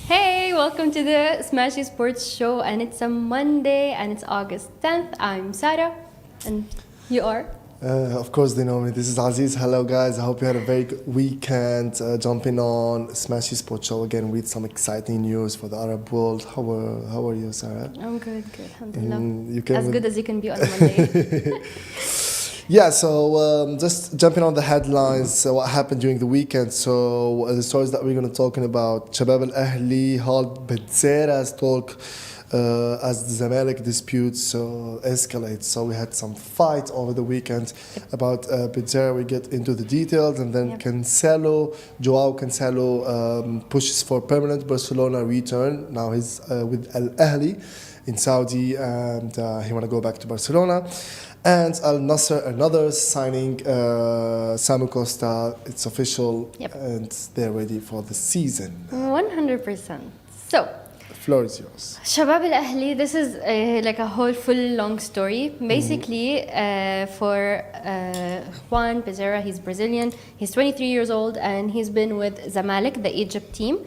Hey, welcome to the Smashi Sports Show, and it's a Monday, and it's August 10th. I'm Sarah, and you are? Of course they know me. This is Aziz. Hello guys. I hope you had a very good weekend. Jumping on Smashi Sports Show again with some exciting news for the Arab world. How are you, Sarah? I'm good, alhamdulillah. As good as you can be on a Monday. Yeah, so just jumping on the headlines, what happened during the weekend. So the stories that we're going to talking about, Shabab Ahli, Halt, Bezerra's talk as the Zamalek dispute escalates. So we had some fight over the weekend about Bezerra. We get into the details, and then Cancelo, Joao Cancelo pushes for permanent Barcelona return. Now he's with Ahli in Saudi, and he want to go back to Barcelona. And Nassr, another signing, Samu Costa, it's official, and they're ready for the season. 100%. So, the floor is yours. Shabab Ahli, this is like a whole full long story. Basically, for Juan Bezerra, he's Brazilian, he's 23 years old, and he's been with Zamalek, the Egypt team,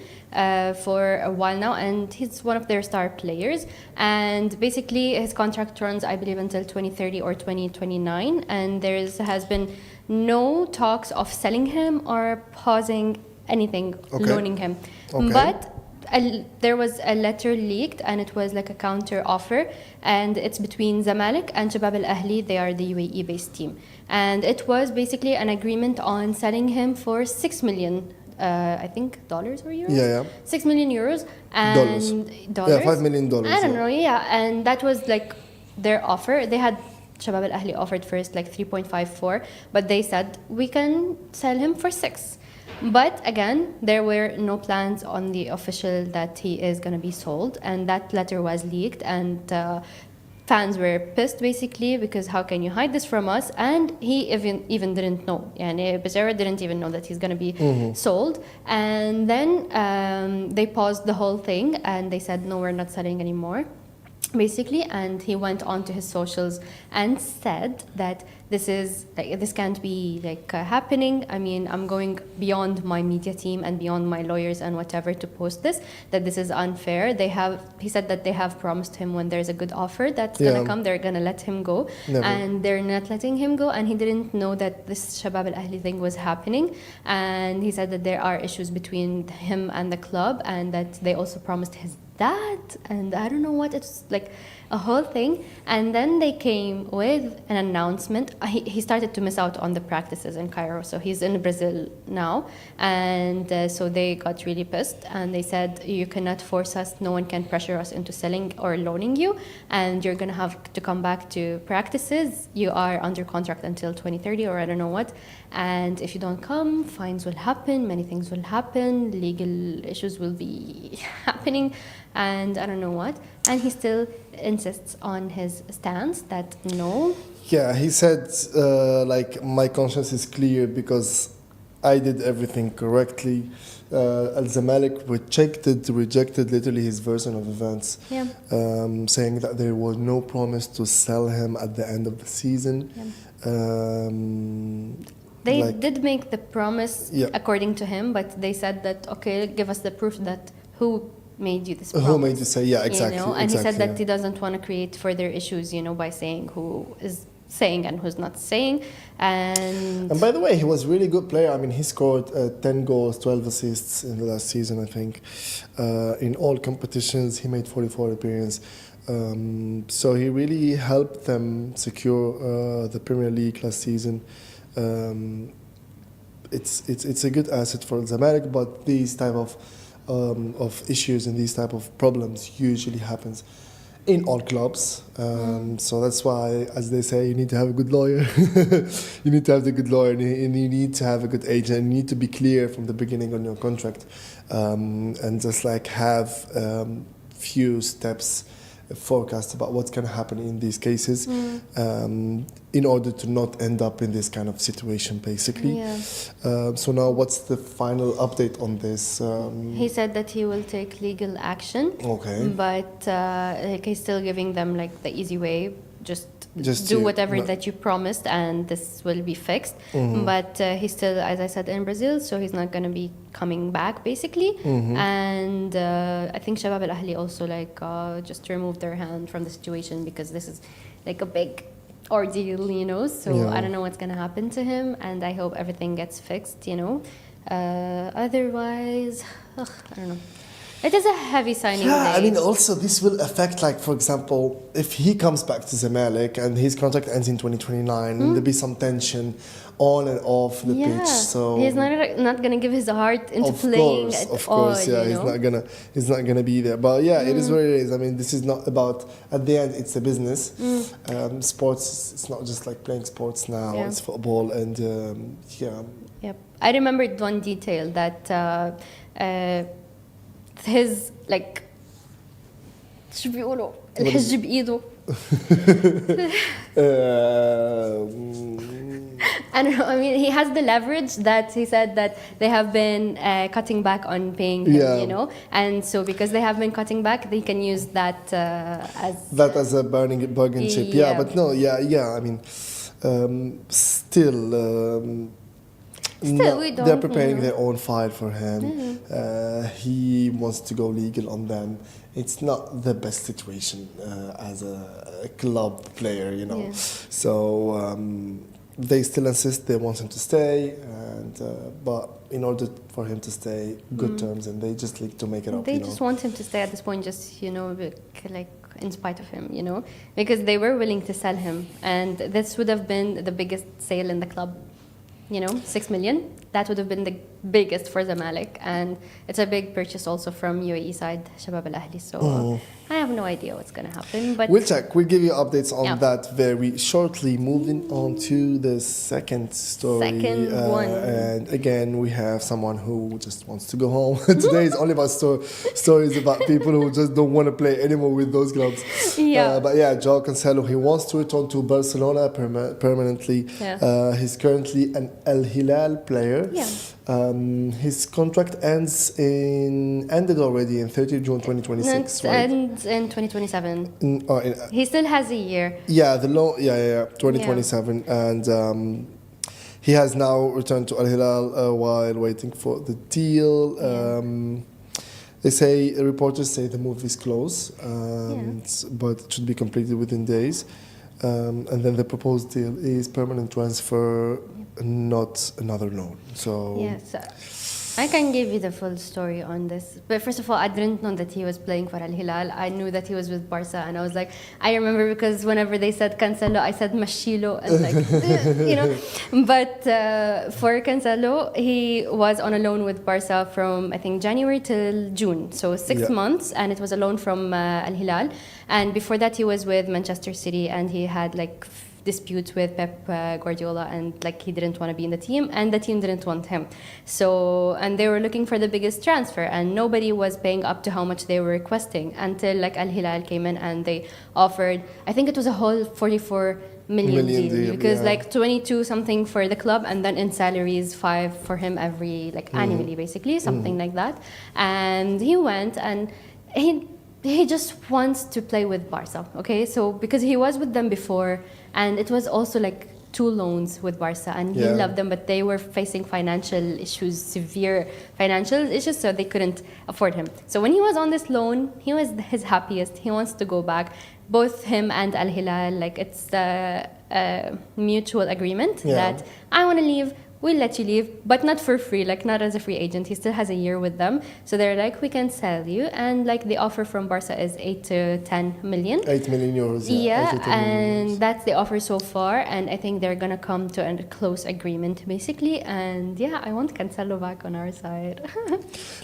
for a while now, and he's one of their star players. And basically his contract runs, I believe, until 2030 or 2029, and has been no talks of selling him or pausing anything, loaning him. But there was a letter leaked, and it was like a counter offer, and it's between Zamalek and Shabab Ahli. They are the UAE based team, and it was basically an agreement on selling him for $6 million. I think dollars or euros? Yeah. 6 million euros and dollars. Yeah, $5 million. I don't know, and that was like their offer. They had Shabab Ahli offered first like 3.54, but they said we can sell him for 6. But again, there were no plans on the official that he is going to be sold, and that letter was leaked, and fans were pissed basically, because how can you hide this from us? And he even didn't know. Bezerra didn't even know that he's going to be sold. And then they paused the whole thing, and they said, no, we're not selling anymore, basically. And he went on to his socials and said that this can't be happening. I mean, I'm going beyond my media team and beyond my lawyers and whatever to post this, that this is unfair. He said that they have promised him when there's a good offer that's gonna come, they're gonna let him go. Never. And they're not letting him go, and he didn't know that this Shabab Ahli thing was happening. And he said that there are issues between him and the club, and that they also promised his dad, and I don't know what, it's like a whole thing. And then they came with an announcement. He started to miss out on the practices in Cairo, so he's in Brazil now, and so they got really pissed, and they said, you cannot force us, no one can pressure us into selling or loaning you, and you're gonna have to come back to practices. You are under contract until 2030 or I don't know what, and if you don't come, fines will happen, many things will happen, legal issues will be happening, and I don't know what. And he still insists on his stance that no. Yeah, he said, my conscience is clear because I did everything correctly. Al-Zamalek rejected literally his version of events, saying that there was no promise to sell him at the end of the season. They did make the promise according to him, but they said that, okay, give us the proof that who made you this promise. Who made you say, exactly. And he said that he doesn't want to create further issues, by saying who is saying and who's not saying. And by the way, he was a really good player. I mean, he scored 10 goals, 12 assists in the last season, I think. In all competitions, he made 44 appearances. So he really helped them secure the Premier League last season. it's a good asset for Zamalek, but these type of issues and these type of problems usually happens in all clubs. So that's why, as they say, you need to have a good lawyer. You need to have the good lawyer, and you need to have a good agent. And you need to be clear from the beginning on your contract, and just like have few steps forecast about what's going to happen in these cases, in order to not end up in this kind of situation, basically. Yeah. So now, what's the final update on this? He said that he will take legal action. Okay. But like he's still giving them like the easy way. Just do to- whatever no- that you promised, and this will be fixed. But he's still, as I said, in Brazil, so he's not going to be coming back, basically. And I think Shabab Al Ahli also like just removed their hand from the situation, because this is like a big ordeal, you know. So Yeah. I don't know what's going to happen to him, and I hope everything gets fixed, you know. Otherwise, I don't know. It is a heavy signing Yeah, day. I mean, also this will affect, like, for example, if he comes back to Zamalek and his contract ends in 2029, there'll be some tension on and off the pitch. So he's not gonna give his heart into of playing course, at of all. course, yeah, you know? he's not gonna be there. But yeah, it is what it is. I mean, this is not about. At the end, it's a business. Sports, it's not just like playing sports now. Yeah. It's football, and yeah. Yep. I remembered one detail that his like شو بيقولوا الحج بإيده. I don't know. I mean, he has the leverage that he said that they have been cutting back on paying him, Yeah. you know, and so because they have been cutting back, they can use that as a bargain chip. Yeah, Yeah. but no, yeah. I mean, still. Still, we they're don't, preparing you know. their own file for him. He wants to go legal on them. It's not the best situation as a club player, you know. Yeah. So they still insist they want him to stay, and but in order for him to stay, good terms, and they just need to make it up. They you know? just want him to stay at this point, just, you know, like in spite of him, you know, because they were willing to sell him, and this would have been the biggest sale in the club. You know, 6 million. That would have been the biggest for Zamalek, and it's a big purchase also from UAE side, Shabab Al Ahli. So I have no idea what's gonna happen, but We'll check. We'll give you updates on Yeah. that very shortly. Moving on to the second story. Second one. And again, we have someone who just wants to go home. Today is only about stories about people who just don't want to play anymore with those clubs. Yeah. But yeah, João Cancelo, he wants to return to Barcelona permanently. Yeah. He's currently an Al Hilal player. Yeah. His contract ended already in 30 June 2026, right? ends in 2027. In, He still has a year. yeah, the loan. Yeah, 2027, and he has now returned to Al Hilal while waiting for the deal. They say reporters say the move is close, but it should be completed within days. And then the proposed deal is permanent transfer, not another loan. So Yes. I can give you the full story on this. But first of all, I didn't know that he was playing for Al Hilal. I knew that he was with Barca, and I was like, I remember because whenever they said Cancelo, I said Mashilo, and like, you know. But for Cancelo, he was on a loan with Barca from, I think, January till June. So 6 Yeah. months, and it was a loan from Al Hilal. And before that, he was with Manchester City, and he had like disputes with Pep Guardiola, and like he didn't want to be in the team, and the team didn't want him. So, and they were looking for the biggest transfer, and nobody was paying up to how much they were requesting until like Al Hilal came in and they offered, I think it was a whole 44 million deal, because yeah. like 22 something for the club, and then in salaries 5 for him every like annually, basically something like that. And he went, and he just wants to play with Barca, okay? So because he was with them before, and it was also like 2 loans with Barca, and he Yeah. loved them, but they were facing financial issues, severe financial issues, so they couldn't afford him. So when he was on this loan, he was his happiest. He wants to go back. Both him and Al Hilal, like it's a mutual agreement Yeah. that I want to leave, we'll let you leave, but not for free, like not as a free agent. He still has a year with them. So they're like, we can sell you. And like the offer from Barca is 8 to 10 million. 8 million euros. Yeah, 8 to 10 million and euros. that's the offer so far. And I think they're going to come to a close agreement, basically. And yeah, I want Cancelo back on our side.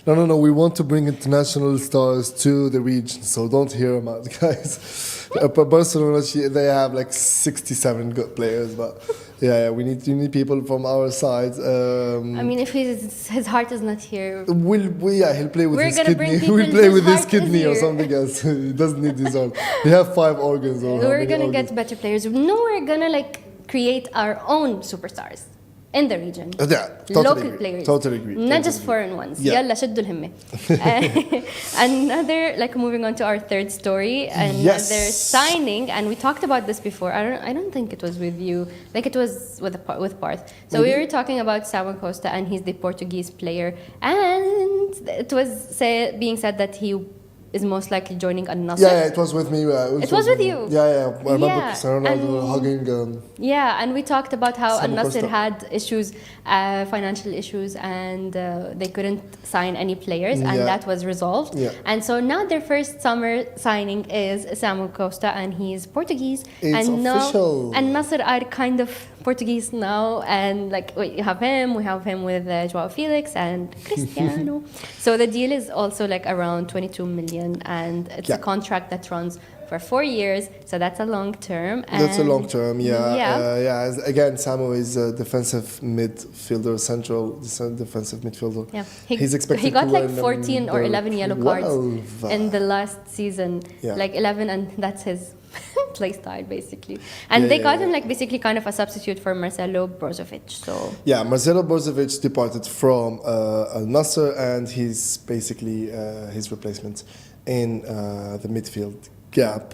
No. We want to bring international stars to the region, so don't hear them out, guys. Barcelona, they have like 67 good players, but yeah, we need people from our side. I mean, if his heart is not here, He'll play with We're his gonna bring kidney. people We'll play whose with his heart is kidney or here. something else. He doesn't need his heart. We have 5 organs. Or how we're many gonna organs? get better players. No, we're gonna like create our own superstars in the region. Yeah, totally Local agree. players. Totally agree. Not Totally just agree. foreign ones. Yeah. يلا شدوا الهمة. Another, like moving on to our third story, another signing, and we talked about this before. I don't think it was with you. Like it was with Parth. So Maybe. we were talking about Samu Costa, and he's the Portuguese player, and it was being said that he is most likely joining a Nassr. Yeah, it was with me. It was with you. Yeah. I remember Yeah, Cristiano Ronaldo and- hugging. Yeah, and we talked about how Samu Al Nassr Costa. had issues, financial issues, and they couldn't sign any players, and Yeah. that was resolved. Yeah. And so now their first summer signing is Samu Costa, and he's Portuguese. It's and official. Now, and Nassr are kind of Portuguese now, and like we have him with Joao Felix and Cristiano. So the deal is also like around 22 million, and it's a contract that runs for 4 years, so that's a long term. That's a long term, yeah. Yeah. Again, Samu is a defensive midfielder, central defensive midfielder. Yeah, He's expected he got to like win 14 or number 11 yellow cards 12. in the last season. Yeah. Like 11, and that's his play style basically. And they got him like basically kind of a substitute for Marcelo Brozovic. So yeah, Marcelo Brozovic departed from Al Nassr, and he's basically his replacement in the midfield gap.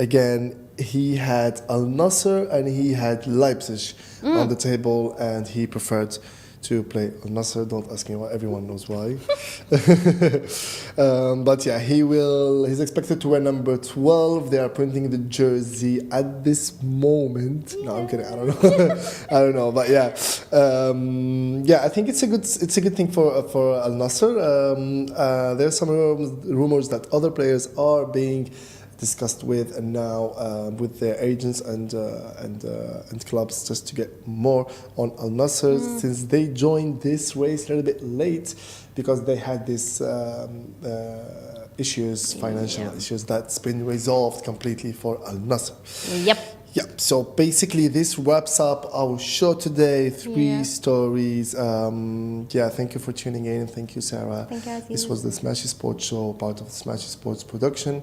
Again, he had Al Nassr and he had Leipzig on the table, and he preferred to play Al Nassr. Don't ask me why. Everyone knows why. But yeah, he's expected to wear number 12. They are printing the jersey at this moment. No, I'm kidding. I don't know. I don't know. But yeah, I think it's a good thing for Al Nassr. There's some rumors that other players are being discussed with, and now with their agents and clubs, just to get more on Al Nassr, since they joined this race a little bit late because they had this financial issues that's been resolved completely for Al Nassr. yep. Yeah, so basically this wraps up our show today. 3 stories. Thank you for tuning in. Thank you, Sarah. Thank you, Aziz. This was the Smashi Sports Show, part of the Smashi Sports production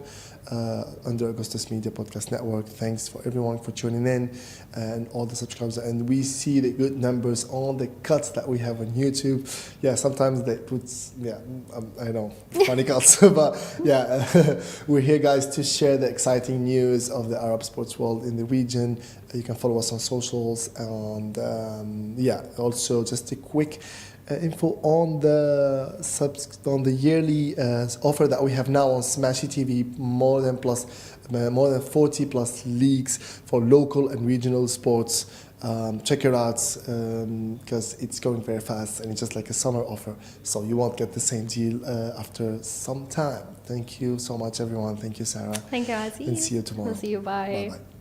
under Augustus Media Podcast Network. Thanks for everyone for tuning in and all the subscribers. And we see the good numbers on the cuts that we have on YouTube. Yeah, sometimes they put, I know, funny cuts. But we're here, guys, to share the exciting news of the Arab sports world in the region. You can follow us on socials, and also just a quick info on the yearly offer that we have now on Smashi TV. More than 40 plus leagues for local and regional sports. Check it out because it's going very fast, and it's just like a summer offer, so you won't get the same deal after some time. Thank you so much, everyone. Thank you, Sarah. Thank you, Aziz. And see you tomorrow. We'll see you. Bye. Bye-bye.